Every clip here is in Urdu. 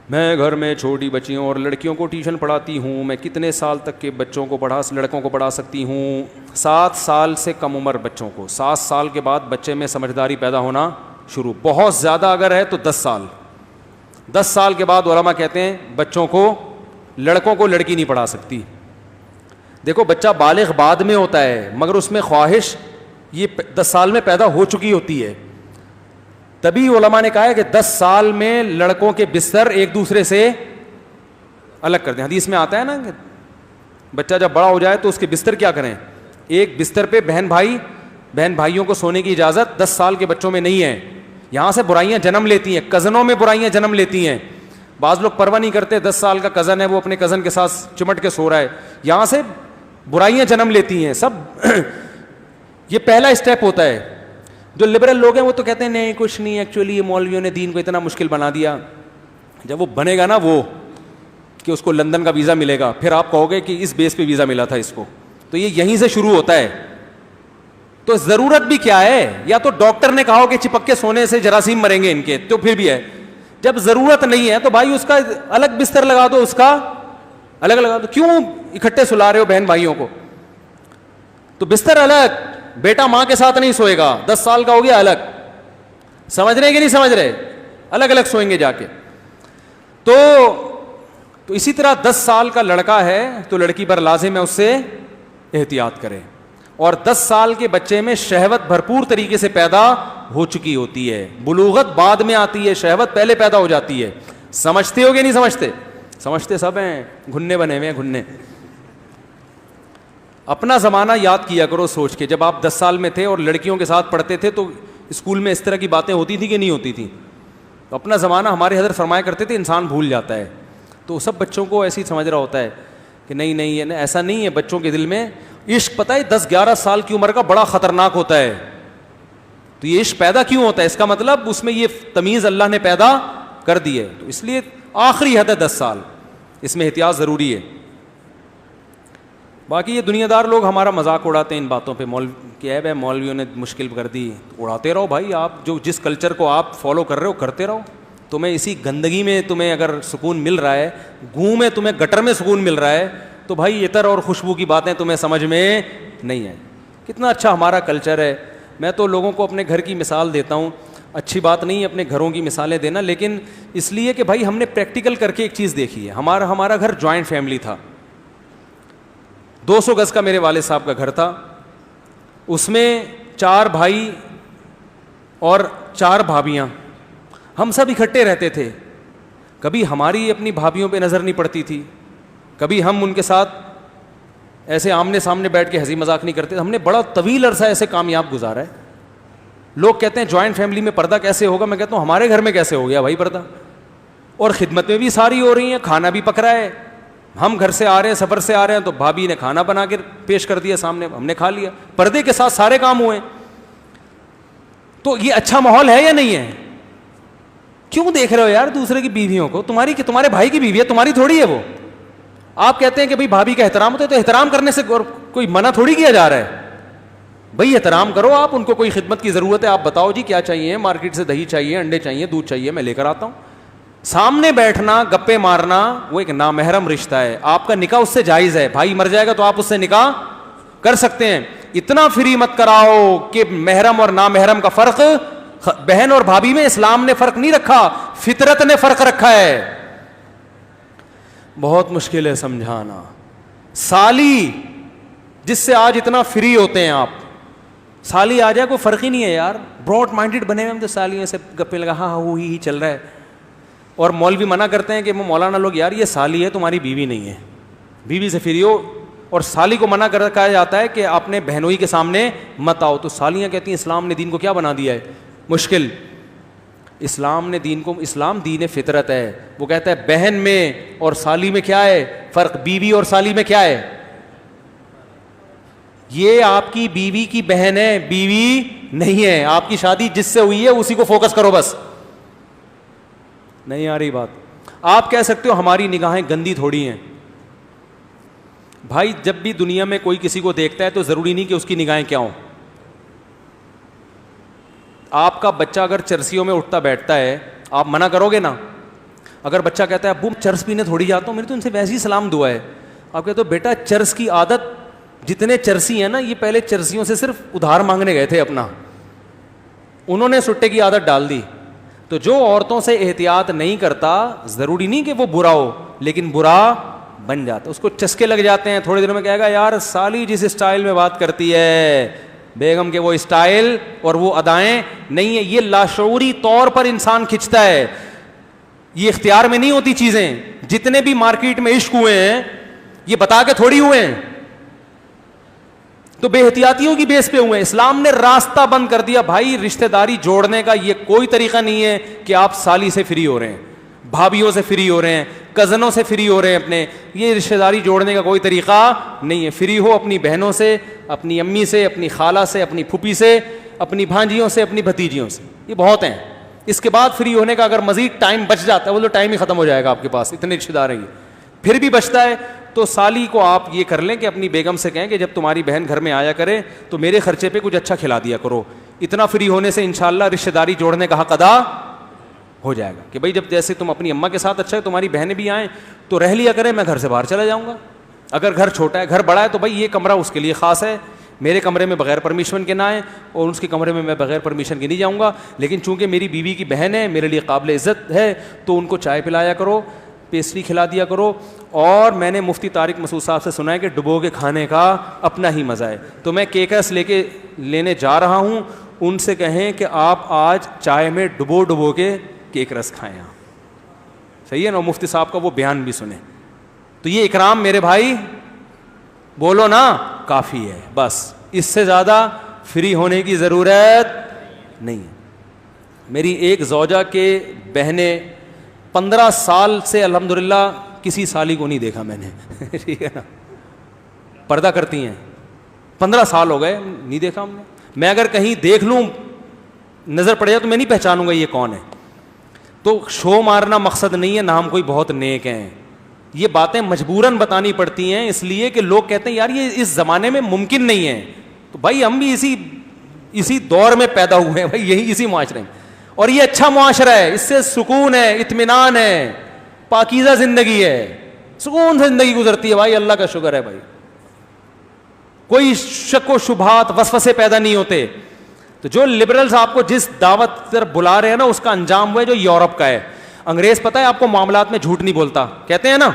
میں گھر میں چھوٹی بچیوں اور لڑکیوں کو ٹیوشن پڑھاتی ہوں. میں کتنے سال تک کے بچوں کو لڑکوں کو پڑھا سکتی ہوں؟ 7 سال سے کم عمر بچوں کو. 7 سال کے بعد بچے میں سمجھداری پیدا ہونا شروع. بہت زیادہ اگر ہے تو 10 سال. 10 سال کے بعد علماء کہتے ہیں بچوں کو, لڑکوں کو لڑکی نہیں پڑھا سکتی. دیکھو بچہ بالغ بعد میں ہوتا ہے, مگر اس میں خواہش یہ 10 سال میں پیدا ہو چکی ہوتی ہے. تبھی علماء نے کہا ہے کہ 10 سال میں لڑکوں کے بستر ایک دوسرے سے الگ کر دیں. حدیث میں آتا ہے نا کہ بچہ جب بڑا ہو جائے تو اس کے بستر کیا کریں, ایک بستر پہ بہن بھائیوں کو سونے کی اجازت 10 سال کے بچوں میں نہیں ہے. یہاں سے برائیاں جنم لیتی ہیں, کزنوں میں برائیاں جنم لیتی ہیں. بعض لوگ پرواہ نہیں کرتے, 10 سال کا کزن ہے وہ اپنے کزن کے ساتھ چمٹ کے سو رہا ہے, یہاں سے برائیاں جنم لیتی ہیں سب. یہ پہلا اسٹیپ ہوتا ہے. جو لبرل لوگ ہیں وہ تو کہتے ہیں نہیں کچھ نہیں, ایکچولی یہ مولویوں نے دین کو اتنا مشکل بنا دیا. جب وہ بنے گا نا وہ کہ اس کو لندن کا ویزا ملے گا, پھر آپ کہو گے کہ اس بیس پہ ویزا ملا تھا اس کو. تو یہ یہیں سے شروع ہوتا ہے. تو ضرورت بھی کیا ہے, یا تو ڈاکٹر نے کہا کہ چپک کے سونے سے جراثیم مریں گے ان کے, تو پھر بھی ہے. جب ضرورت نہیں ہے تو بھائی اس کا الگ بستر لگا دو, اس کا الگ لگا دو. کیوں اکٹھے سلا رہے ہو بہن بھائیوں کو؟ تو بستر الگ, بیٹا ماں کے ساتھ نہیں سوئے گا, 10 سال کا ہو گیا الگ. سمجھ رہے کہ نہیں سمجھ رہے؟ الگ الگ سوئیں گے جا کے. تو اسی طرح 10 سال کا لڑکا ہے تو لڑکی پر لازم ہے اس سے احتیاط کرے. اور 10 سال کے بچے میں شہوت بھرپور طریقے سے پیدا ہو چکی ہوتی ہے. بلوغت بعد میں آتی ہے, شہوت پہلے پیدا ہو جاتی ہے. سمجھتے ہو کہ نہیں سمجھتے؟ سمجھتے سب ہیں, گھننے بنے ہوئے ہیں گھننے. اپنا زمانہ یاد کیا کرو سوچ کے, جب آپ 10 سال میں تھے اور لڑکیوں کے ساتھ پڑھتے تھے تو اسکول میں اس طرح کی باتیں ہوتی تھی کہ نہیں ہوتی تھی؟ تو اپنا زمانہ ہمارے حضرت فرمایا کرتے تھے انسان بھول جاتا ہے. تو سب بچوں کو ایسے ہی سمجھ رہا ہوتا ہے کہ نہیں ایسا نہیں ہے. بچوں کے دل میں عشق پتہ ہے 10-11 سال کی عمر کا بڑا خطرناک ہوتا ہے. تو یہ عشق پیدا کیوں ہوتا ہے؟ اس کا مطلب اس میں یہ تمیز اللہ نے پیدا کر دی ہے. تو اس لیے آخری حد ہے 10 سال, اس میں احتیاط ضروری ہے. باقی یہ دنیا دار لوگ ہمارا مذاق اڑاتے ہیں ان باتوں پہ. کیا ہے مولویوں نے مشکل کر دی, اڑاتے رہو بھائی. آپ جس کلچر کو آپ فالو کر رہے ہو کرتے رہو. تمہیں اسی گندگی میں تمہیں اگر سکون مل رہا ہے, گوں میں تمہیں گٹر میں سکون مل رہا ہے, تو بھائی عطر اور خوشبو کی باتیں تمہیں سمجھ میں نہیں آئیں. کتنا اچھا ہمارا کلچر ہے. میں تو لوگوں کو اپنے گھر کی مثال دیتا ہوں. اچھی بات نہیں ہے اپنے گھروں کی مثالیں دینا, لیکن اس لیے کہ بھائی ہم نے پریکٹیکل کر کے ایک چیز دیکھی ہے. ہمارا گھر جوائنٹ فیملی تھا. 200 گز کا میرے والد صاحب کا گھر تھا. اس میں 4 بھائی اور 4 بھابیاں, ہم سب اکٹھے رہتے تھے. کبھی ہماری اپنی بھابیوں پہ نظر نہیں پڑتی تھی, کبھی ہم ان کے ساتھ ایسے آمنے سامنے بیٹھ کے ہنسی مذاق نہیں کرتے. ہم نے بڑا طویل عرصہ ایسے کامیاب گزارا ہے. لوگ کہتے ہیں جوائنٹ فیملی میں پردہ کیسے ہوگا, میں کہتا ہوں ہمارے گھر میں کیسے ہو گیا بھائی پردہ. اور خدمتیں بھی ساری ہو رہی ہیں, کھانا بھی پک رہا ہے. ہم گھر سے آ رہے ہیں, سفر سے آ رہے ہیں, تو بھابھی نے کھانا بنا کے پیش کر دیا سامنے, ہم نے کھا لیا. پردے کے ساتھ سارے کام ہوئے. تو یہ اچھا ماحول ہے یا نہیں ہے؟ کیوں دیکھ رہے ہو یار دوسرے کی بیویوں کو؟ تمہارے بھائی کی بیوی ہے, تمہاری تھوڑی ہے وہ. آپ کہتے ہیں کہ بھائی بھابھی کا احترام ہوتا ہے, تو احترام کرنے سے کوئی منع تھوڑی کیا جا رہا ہے. بھائی احترام کرو آپ. ان کو کوئی خدمت کی ضرورت ہے, آپ بتاؤ جی کیا چاہیے, مارکیٹ سے دہی چاہیے, انڈے چاہیے, دودھ چاہیے, میں لے کر آتا ہوں. سامنے بیٹھنا, گپے مارنا, وہ ایک نامحرم رشتہ ہے. آپ کا نکاح اس سے جائز ہے. بھائی مر جائے گا تو آپ اس سے نکاح کر سکتے ہیں. اتنا فری مت کراؤ کہ محرم اور نامحرم کا فرق. بہن اور بھابھی میں اسلام نے فرق نہیں رکھا, فطرت نے فرق رکھا ہے. بہت مشکل ہے سمجھانا. سالی جس سے آج اتنا فری ہوتے ہیں آپ, سالی آ جائے کوئی فرق ہی نہیں ہے یار. براڈ مائنڈیڈ بنے ہوئے ہم تو سالیوں سے گپے لگا, ہاں وہی چل رہا ہے. اور مولوی منع کرتے ہیں کہ وہ مولانا لوگ, یار یہ سالی ہے تمہاری بیوی نہیں ہے, بیوی سے فری ہو. اور سالی کو منع کہا جاتا ہے کہ اپنے بہنوئی کے سامنے مت آؤ. تو سالیاں کہتی ہیں اسلام نے دین کو کیا بنا دیا ہے, مشکل. اسلام نے دین کو, اسلام دین فطرت ہے. وہ کہتا ہے بہن میں اور سالی میں کیا ہے فرق, بیوی اور سالی میں کیا ہے. یہ آپ کی بیوی کی بہن ہے, بیوی نہیں ہے. آپ کی شادی جس سے ہوئی ہے اسی کو فوکس کرو بس. نہیں آ رہی بات؟ آپ کہہ سکتے ہو ہماری نگاہیں گندی تھوڑی ہیں. بھائی جب بھی دنیا میں کوئی کسی کو دیکھتا ہے تو ضروری نہیں کہ اس کی نگاہیں کیا ہوں. آپ کا بچہ اگر چرسیوں میں اٹھتا بیٹھتا ہے, آپ منع کرو گے نا. اگر بچہ کہتا ہے ابو چرس پینے تھوڑی جاتا ہوں، میری تو ان سے ویسی ہی سلام دعا ہے. آپ کہتے ہو بیٹا چرس کی عادت، جتنے چرسی ہیں نا یہ پہلے چرسیوں سے صرف ادھار مانگنے گئے تھے اپنا، انہوں نے سٹے کی عادت ڈال دی. تو جو عورتوں سے احتیاط نہیں کرتا، ضروری نہیں کہ وہ برا ہو، لیکن برا بن جاتا، اس کو چسکے لگ جاتے ہیں. تھوڑے دنوں میں کہے گا یار سالی جس اسٹائل میں بات کرتی ہے بیگم کے وہ اسٹائل اور وہ ادائیں نہیں ہے. یہ لاشعوری طور پر انسان کھنچتا ہے، یہ اختیار میں نہیں ہوتی چیزیں. جتنے بھی مارکیٹ میں عشق ہوئے ہیں یہ بتا کے تھوڑی ہوئے ہیں، تو بے احتیاطیوں کی بیس پہ ہوئے. اسلام نے راستہ بند کر دیا بھائی. رشتہ داری جوڑنے کا یہ کوئی طریقہ نہیں ہے کہ آپ سالی سے فری ہو رہے ہیں، بھابھیوں سے فری ہو رہے ہیں، کزنوں سے فری ہو رہے ہیں اپنے. یہ رشتہ داری جوڑنے کا کوئی طریقہ نہیں ہے. فری ہو اپنی بہنوں سے، اپنی امی سے، اپنی خالہ سے، اپنی پھوپھی سے، اپنی بھانجیوں سے، اپنی بھتیجیوں سے. یہ بہت ہیں. اس کے بعد فری ہونے کا اگر مزید ٹائم بچ جاتا ہے، وہ تو ٹائم ہی ختم ہو جائے گا آپ کے پاس، اتنے رشتہ دار ہیں. پھر بھی بچتا ہے تو سالی کو آپ یہ کر لیں کہ اپنی بیگم سے کہیں کہ جب تمہاری بہن گھر میں آیا کرے تو میرے خرچے پہ کچھ اچھا کھلا دیا کرو. اتنا فری ہونے سے انشاءاللہ رشتہ داری جوڑنے کا حق ادا ہو جائے گا کہ بھائی جب جیسے تم اپنی اماں کے ساتھ اچھا ہے، تمہاری بہنیں بھی آئیں تو رہ لیا کریں، میں گھر سے باہر چلا جاؤں گا. اگر گھر چھوٹا ہے، گھر بڑا ہے تو بھائی یہ کمرہ اس کے لیے خاص ہے، میرے کمرے میں بغیر پرمیشن کے نہ آئیں اور اس کے کمرے میں میں بغیر پرمیشن کے نہیں جاؤں گا. لیکن چونکہ میری بیوی کی بہن ہے، میرے لیے قابل عزت ہے، تو ان کو چائے پلایا کرو، پیسٹری کھلا دیا کرو. اور میں نے مفتی طارق مسعود صاحب سے سنا ہے کہ ڈبو کے کھانے کا اپنا ہی مزہ ہے. تو میں کیکرس لینے جا رہا ہوں، ان سے کہیں کہ آپ آج چائے میں ڈبو کے کیک رس کھائیں. صحیح ہے نا؟ مفتی صاحب کا وہ بیان بھی سنیں. تو یہ اکرام میرے بھائی بولو نا کافی ہے، بس اس سے زیادہ فری ہونے کی ضرورت نہیں ہے. میری ایک زوجہ کے بہنیں 15 سال سے الحمدللہ کسی سالی کو نہیں دیکھا میں نے. ٹھیک ہے نا؟ پردہ کرتی ہیں، 15 سال ہو گئے نہیں دیکھا ہم نے. میں اگر کہیں دیکھ لوں نظر پڑ جائے تو میں نہیں پہچانوں گا یہ کون ہے. تو شو مارنا مقصد نہیں ہے، نہ ہم کوئی بہت نیک ہیں. یہ باتیں مجبوراً بتانی پڑتی ہیں اس لیے کہ لوگ کہتے ہیں یار یہ اس زمانے میں ممکن نہیں ہے. تو بھائی ہم بھی اسی دور میں پیدا ہوئے ہیں بھائی، یہی اسی معاشرے میں. اور یہ اچھا معاشرہ ہے، اس سے سکون ہے، اطمینان ہے، پاکیزہ زندگی ہے، سکون سے زندگی گزرتی ہے بھائی. اللہ کا شکر ہے بھائی. کوئی شک و شبہات وسوسے پیدا نہیں ہوتے. تو جو لبرلز آپ کو جس دعوت طرف بلا رہے ہیں نا اس کا انجام وہ ہے جو یورپ کا ہے. انگریز پتہ ہے آپ کو معاملات میں جھوٹ نہیں بولتا، کہتے ہیں نا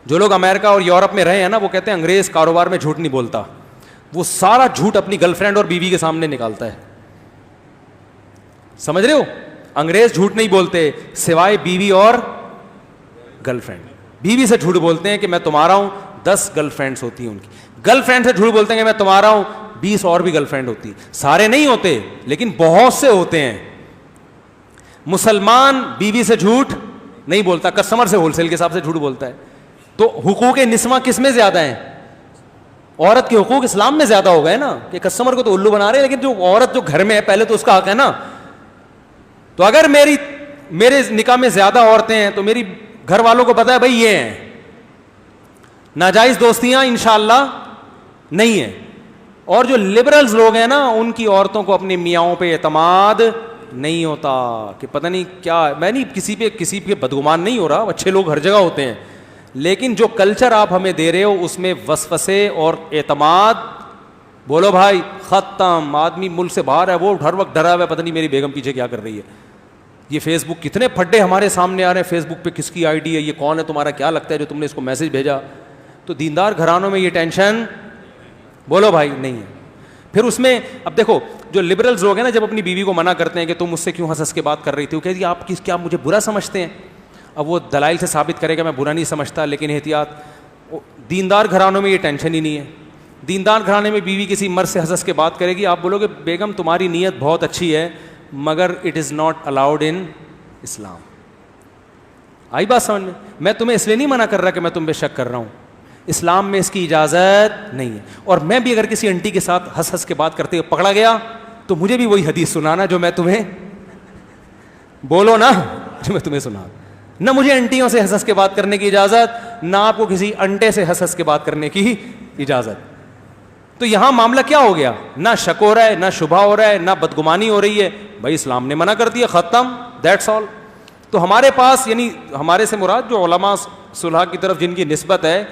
جو لوگ امریکہ اور یورپ میں رہے ہیں نا وہ کہتے ہیں انگریز کاروبار میں جھوٹ نہیں بولتا. وہ سارا جھوٹ اپنی گرل فرینڈ اور بیوی کے سامنے نکالتا ہے. سمجھ رہے ہو؟ انگریز جھوٹ نہیں بولتے سوائے بیوی اور گرل فرینڈ. بیوی سے جھوٹ بولتے ہیں کہ میں تمہارا ہوں، 10 گرل فرینڈس ہوتی ہیں ان کی. گرل فرینڈ سے جھوٹ بولتے ہیں کہ میں تمہارا ہوں، 20 اور بھی گرل فرینڈ ہوتی. سارے نہیں ہوتے لیکن بہت سے ہوتے ہیں. مسلمان بیوی سے جھوٹ نہیں بولتا، کسٹمر سے ہول سیل کے حساب سے جھوٹ بولتا ہے. تو حقوق نسواں کس میں زیادہ ہیں؟ عورت کے حقوق اسلام میں زیادہ ہو گئے نا، کہ کسٹمر کو تو الو بنا رہے ہیں لیکن جو عورت جو گھر میں ہے پہلے تو اس کا حق ہے نا. تو اگر میرے نکاح میں زیادہ عورتیں ہیں تو میری گھر والوں کو پتا ہے بھائی یہ ہیں. ناجائز دوستیاں انشاءاللہ نہیں ہیں. اور جو لبرلز لوگ ہیں نا ان کی عورتوں کو اپنے میاؤں پہ اعتماد نہیں ہوتا کہ پتہ نہیں کیا. میں نہیں کسی پہ بدگمان نہیں ہو رہا، اچھے لوگ ہر جگہ ہوتے ہیں، لیکن جو کلچر آپ ہمیں دے رہے ہو اس میں وسوسے اور اعتماد بولو بھائی ختم. آدمی ملک سے باہر ہے وہ ہر وقت ڈرا ہوا ہے پتہ نہیں میری بیگم پیچھے کیا کر رہی ہے. یہ فیس بک کتنے پھڈے ہمارے سامنے آ رہے ہیں، فیس بک پہ کس کی آئی ڈی ہے، یہ کون ہے، تمہارا کیا لگتا ہے جو تم نے اس کو میسج بھیجا. تو دیندار گھرانوں میں یہ ٹینشن بولو بھائی نہیں ہے. پھر اس میں اب دیکھو جو لبرلز لوگ ہیں نا جب اپنی بیوی کو منع کرتے ہیں کہ تم مجھ سے کیوں ہنس کے بات کر رہی تھی، وہ کہتی ہے آپ کیا مجھے برا سمجھتے ہیں. اب وہ دلائل سے ثابت کرے گا میں برا نہیں سمجھتا، لیکن احتیاط. دیندار گھرانوں میں یہ ٹینشن ہی نہیں ہے. دیندار گھرانے میں بیوی کسی مرد سے ہنس کے بات کرے گی، آپ بولو گے بیگم تمہاری نیت بہت اچھی ہے مگر it is not allowed in Islam. آئی بات سمجھ میں؟ میں تمہیں اس لیے نہیں منع کر رہا کہ میں تم پہ شک کر رہا ہوں، اسلام میں اس کی اجازت نہیں ہے. اور میں بھی اگر کسی انٹی کے ساتھ ہنس کے بات کرتے ہوئے پکڑا گیا تو مجھے بھی وہی حدیث سنانا جو میں تمہیں بولو نا جو میں تمہیں سنا. نہ مجھے انٹیوں سے ہنس کے بات کرنے کی اجازت، نہ آپ کو کسی انٹے سے ہنس کے بات کرنے کی اجازت. تو یہاں معاملہ کیا ہو گیا؟ نہ شک ہو رہا ہے، نہ شبہ ہو رہا ہے، نہ بدگمانی ہو رہی ہے. بھائی اسلام نے منع کر دیا، ختم، دیٹس آل. تو ہمارے پاس یعنی ہمارے سے مراد جو علماء صلح کی طرف جن کی نسبت ہے,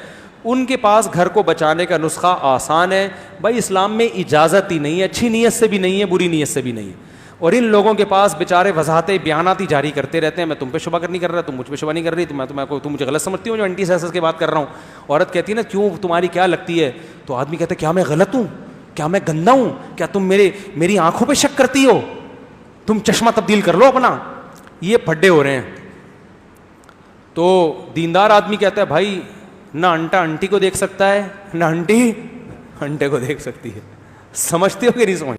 ان کے پاس گھر کو بچانے کا نسخہ آسان ہے. بھائی اسلام میں اجازت ہی نہیں ہے, اچھی نیت سے بھی نہیں ہے, بری نیت سے بھی نہیں ہے. اور ان لوگوں کے پاس بیچارے وضاحتیں بیانات ہی جاری کرتے رہتے ہیں. میں تم پہ شبہ نہیں کر رہا, تم مجھ پہ شبہ نہیں کر رہی, تم مجھے غلط سمجھتی ہو جو اینٹی سیسس کی بات کر رہا ہوں. عورت کہتی ہے نا کیوں تمہاری کیا لگتی ہے, تو آدمی کہتا ہے کیا میں غلط ہوں, کیا میں گندا ہوں, کیا تم میری آنکھوں پہ شک کرتی ہو, تم چشمہ تبدیل کر لو اپنا. یہ پھڈے ہو رہے ہیں. تو دیندار آدمی کہتا ہے بھائی نہ انٹا انٹی کو دیکھ سکتا ہے, نہ انٹی انٹے کو دیکھ سکتی ہے. سمجھتے ہو کہ نہیں سمجھ